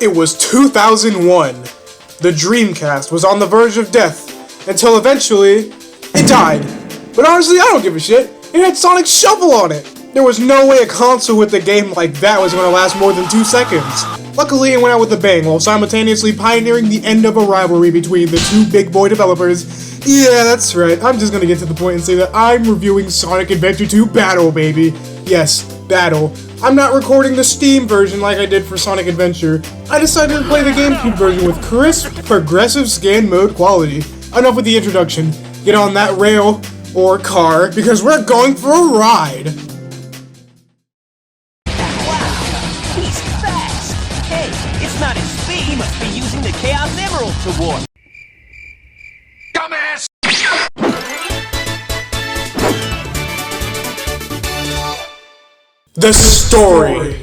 It was 2001. The Dreamcast was on the verge of death, until eventually, it died. But honestly, I don't give a shit. It had Sonic Shuffle on it. There was no way a console with a game like that was going to last more than 2 seconds. Luckily, it went out with a bang while simultaneously pioneering the end of a rivalry between the two big boy developers. Yeah, that's right. I'm just going to get to the point and say that I'm reviewing Sonic Adventure 2 Battle, baby. Yes, Battle. I'm not recording the Steam version like I did for Sonic Adventure. I decided to play the GameCube version with crisp, progressive scan mode quality. Enough with the introduction. Get on that rail, or car, because we're going for a ride. Wow, he's fast. Hey, it's not his speed. He must be using the Chaos Emerald to warp. Dumbass! The story.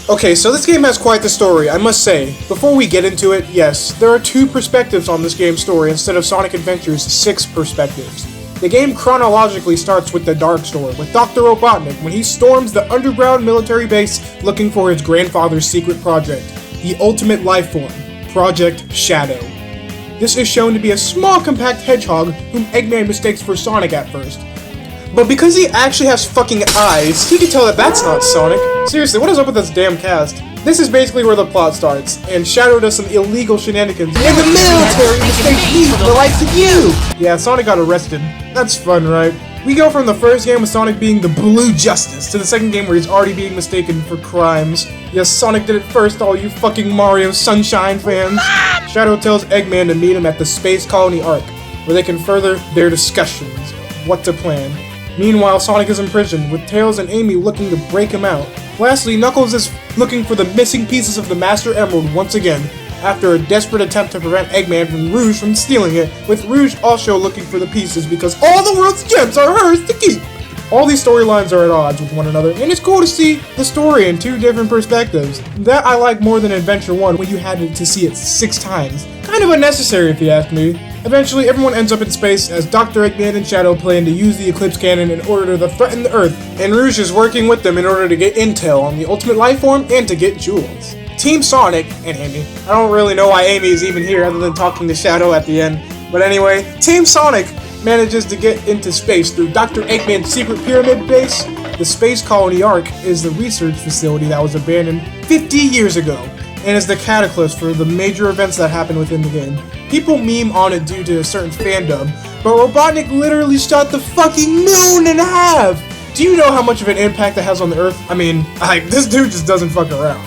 Okay, so this game has quite the story, I must say. Before we get into it, yes, there are 2 perspectives on this game's story instead of Sonic Adventure's 6 perspectives. The game chronologically starts with the Dark Story, with Dr. Robotnik when he storms the underground military base looking for his grandfather's secret project, the ultimate life form, Project Shadow. This is shown to be a small compact hedgehog whom Eggman mistakes for Sonic at first. But because he actually has fucking eyes, he can tell that that's not Sonic. Seriously, what is up with this damn cast? This is basically where the plot starts, and Shadow does some illegal shenanigans in the military mistakes me for the likes of you! Yeah, Sonic got arrested. That's fun, right? We go from the first game with Sonic being the Blue Justice to the second game where he's already being mistaken for crimes. Yes, Sonic did it first, all you fucking Mario Sunshine fans. Shadow tells Eggman to meet him at the Space Colony Arc, where they can further their discussions of what to plan. Meanwhile, Sonic is imprisoned, with Tails and Amy looking to break him out. Lastly, Knuckles is looking for the missing pieces of the Master Emerald once again, after a desperate attempt to prevent Eggman from Rouge from stealing it, with Rouge also looking for the pieces because all the world's gems are hers to keep. All these storylines are at odds with one another, and it's cool to see the story in 2 different perspectives. That I like more than Adventure 1 when you had to see it 6 times. Kind of unnecessary if you ask me. Eventually, everyone ends up in space as Dr. Eggman and Shadow plan to use the Eclipse Cannon in order to threaten the Earth, and Rouge is working with them in order to get intel on the ultimate life form and to get jewels. Team Sonic, and Amy, I don't really know why Amy is even here other than talking to Shadow at the end, but anyway, Team Sonic manages to get into space through Dr. Eggman's secret pyramid base. The Space Colony Arc is the research facility that was abandoned 50 years ago, and is the catalyst for the major events that happen within the game. People meme on it due to a certain fandom, but Robotnik literally shot the fucking moon in half! Do you know how much of an impact that has on the Earth? I mean, this dude just doesn't fuck around.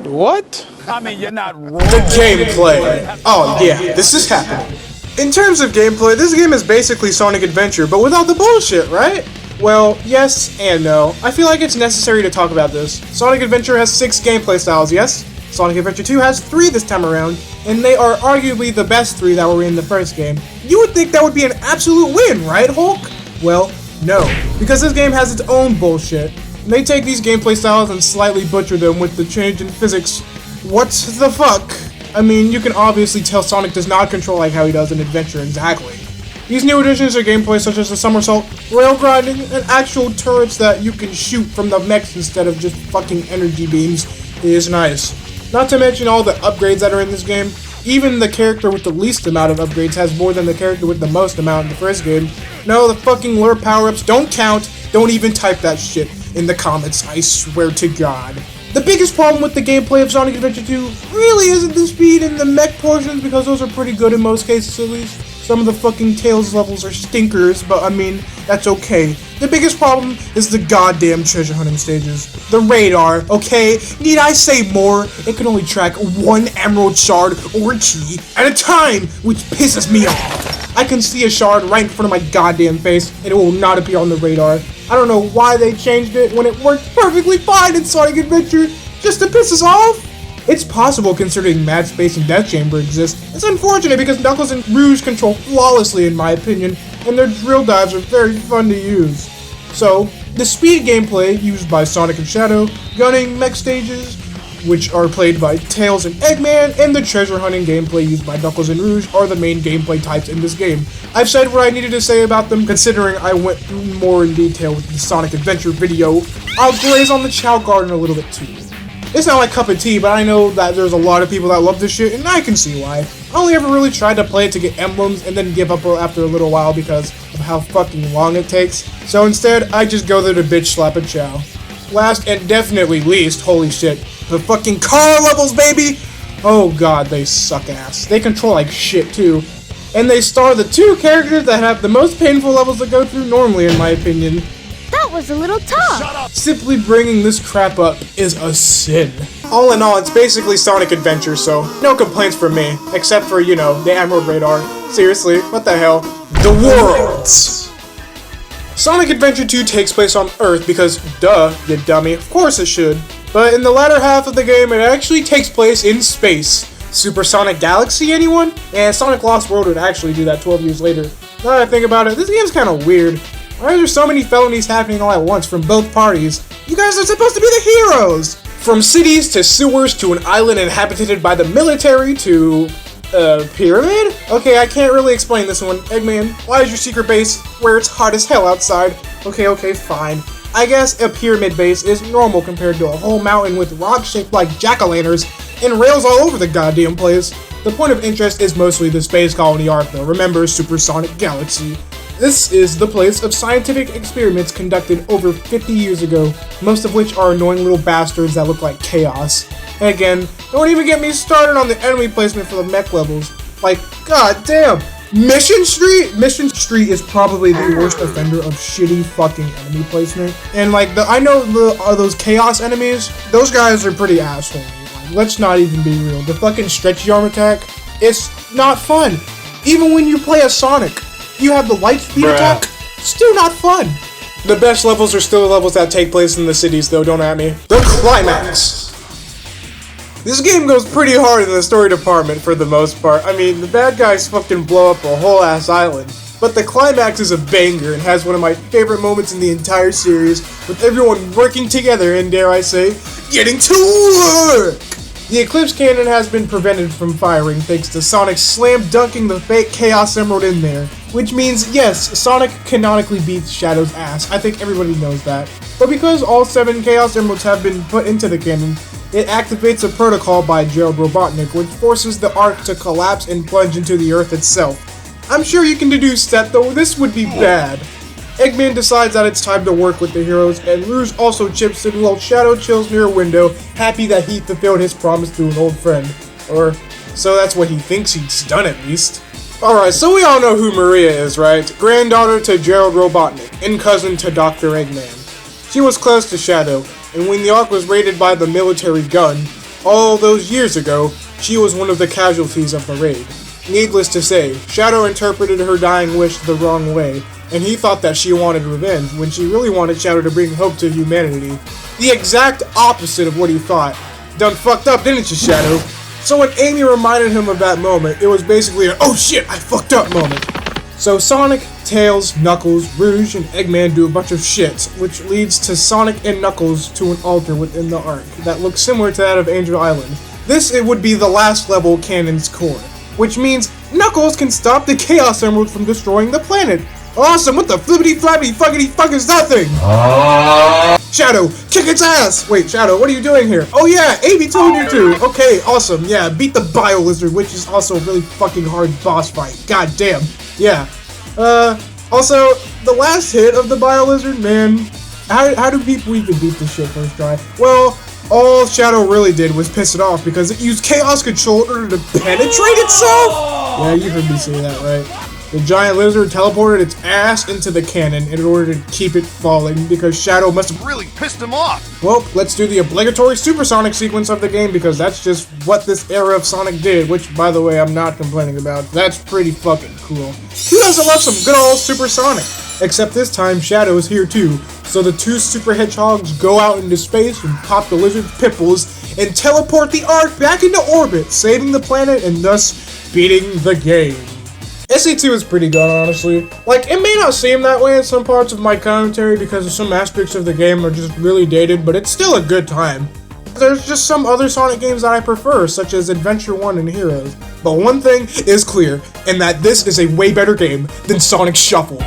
What? I mean, you're not wrong. The gameplay. Oh yeah, this is happening. In terms of gameplay, this game is basically Sonic Adventure, but without the bullshit, right? Well, yes and no. I feel like it's necessary to talk about this. Sonic Adventure has 6 gameplay styles, yes? Sonic Adventure 2 has 3 this time around, and they are arguably the best 3 that were in the first game. You would think that would be an absolute win, right, Hulk? Well, no, because this game has its own bullshit. And they take these gameplay styles and slightly butcher them with the change in physics. What the fuck? I mean, you can obviously tell Sonic does not control like how he does in Adventure exactly. These new additions to gameplay such as the somersault, rail grinding, and actual turrets that you can shoot from the mechs instead of just fucking energy beams is nice. Not to mention all the upgrades that are in this game. Even the character with the least amount of upgrades has more than the character with the most amount in the first game. No, the fucking lure power-ups don't count. Don't even type that shit in the comments, I swear to God. The biggest problem with the gameplay of Sonic Adventure 2 really isn't the speed and the mech portions, because those are pretty good in most cases at least. Some of the fucking Tails levels are stinkers, but I mean, that's okay. The biggest problem is the goddamn treasure hunting stages. The radar, okay? Need I say more? It can only track 1 emerald shard or key at a time, which pisses me off. I can see a shard right in front of my goddamn face, and it will not appear on the radar. I don't know why they changed it when it worked perfectly fine in Sonic Adventure, just to piss us off. It's possible considering Mad Space and Death Chamber exist. It's unfortunate because Knuckles and Rouge control flawlessly in my opinion, and their drill dives are very fun to use. So, the speed gameplay used by Sonic and Shadow, gunning, mech stages, which are played by Tails and Eggman, and the treasure hunting gameplay used by Knuckles and Rouge are the main gameplay types in this game. I've said what I needed to say about them, considering I went more in detail with the Sonic Adventure video. I'll glaze on the Chow Garden a little bit too. It's not my cup of tea, but I know that there's a lot of people that love this shit, and I can see why. I only ever really tried to play it to get emblems and then give up after a little while because of how fucking long it takes. So instead, I just go there to bitch slap a Chow. Last and definitely least, holy shit, the fucking car levels, baby! Oh god, they suck ass. They control like shit too. And they star the two characters that have the most painful levels to go through normally, in my opinion. That was a little tough. Shut up! Simply bringing this crap up is a sin. All in all, it's basically Sonic Adventure, so no complaints from me. Except for, you know, the Emerald Radar. Seriously, what the hell? The Worlds! Sonic Adventure 2 takes place on Earth because, duh, you dummy, of course it should. But in the latter half of the game, it actually takes place in space. Supersonic Galaxy, anyone? And Sonic Lost World would actually do that 12 years later. Now that I think about it, this game's kinda weird. Why are there so many felonies happening all at once from both parties? You guys are supposed to be the heroes! From cities to sewers to an island inhabited by the military to... pyramid? Okay, I can't really explain this one. Eggman, why is your secret base where it's hot as hell outside? Okay, fine. I guess a pyramid base is normal compared to a whole mountain with rocks shaped like jack-o'-lanterns and rails all over the goddamn place. The point of interest is mostly the space colony arc though. Remember, Supersonic Galaxy. This is the place of scientific experiments conducted over 50 years ago, most of which are annoying little bastards that look like chaos. And again, don't even get me started on the enemy placement for the mech levels. Like, god damn! Mission Street? Mission Street is probably the worst offender of shitty fucking enemy placement. And like, I know those chaos enemies, those guys are pretty asshole. Like, let's not even be real. The fucking stretchy arm attack, it's not fun. Even when you play as Sonic, you have the light speed attack, still not fun. The best levels are still the levels that take place in the cities though, don't at me. The Climax! This game goes pretty hard in the story department for the most part. I mean, the bad guys fucking blow up a whole ass island. But the Climax is a banger and has one of my favorite moments in the entire series, with everyone working together and, dare I say, getting to work! The Eclipse Cannon has been prevented from firing thanks to Sonic slam dunking the fake Chaos Emerald in there. Which means, yes, Sonic canonically beats Shadow's ass. I think everybody knows that. But because all 7 Chaos Emeralds have been put into the cannon, it activates a protocol by Gerald Robotnik, which forces the Ark to collapse and plunge into the Earth itself. I'm sure you can deduce that, though this would be bad. Eggman decides that it's time to work with the heroes, and Rouge also chips in while Shadow chills near a window, happy that he fulfilled his promise to an old friend. Or, so that's what he thinks he's done at least. Alright, so we all know who Maria is, right? Granddaughter to Gerald Robotnik, and cousin to Dr. Eggman. She was close to Shadow, and when the Ark was raided by the military gun, all those years ago, she was one of the casualties of the raid. Needless to say, Shadow interpreted her dying wish the wrong way, and he thought that she wanted revenge, when she really wanted Shadow to bring hope to humanity. The exact opposite of what he thought. Done fucked up, didn't you, Shadow? So when Amy reminded him of that moment, it was basically a oh shit, I fucked up moment. So Sonic, Tails, Knuckles, Rouge, and Eggman do a bunch of shit, which leads to Sonic and Knuckles to an altar within the Ark that looks similar to that of Angel Island. It would be the last level Cannon's core, which means Knuckles can stop the Chaos Emerald from destroying the planet. Awesome, what the flippity flappity fuckity fuck is that thing? Shadow, kick its ass! Wait, Shadow, what are you doing here? Oh yeah, Amy told you to! Okay, awesome, yeah, beat the Bio Lizard, which is also a really fucking hard boss fight. God damn. Yeah. Also, the last hit of the Bio Lizard, man, how do people even beat this shit first try? Well, all Shadow really did was piss it off because it used Chaos Control in order to penetrate itself? Yeah, you heard me say that, right? The giant lizard teleported its ass into the cannon in order to keep it falling because Shadow must have really pissed him off. Well, let's do the obligatory supersonic sequence of the game because that's just what this era of Sonic did, which, by the way, I'm not complaining about. That's pretty fucking cool. Who doesn't love some good old supersonic? Except this time, Shadow is here too. So the 2 super hedgehogs go out into space and pop the lizard's pimples and teleport the Ark back into orbit, saving the planet and thus beating the game. SE2 is pretty good, honestly. Like, it may not seem that way in some parts of my commentary because some aspects of the game are just really dated, but it's still a good time. There's just some other Sonic games that I prefer, such as Adventure 1 and Heroes. But one thing is clear, and that this is a way better game than Sonic Shuffle.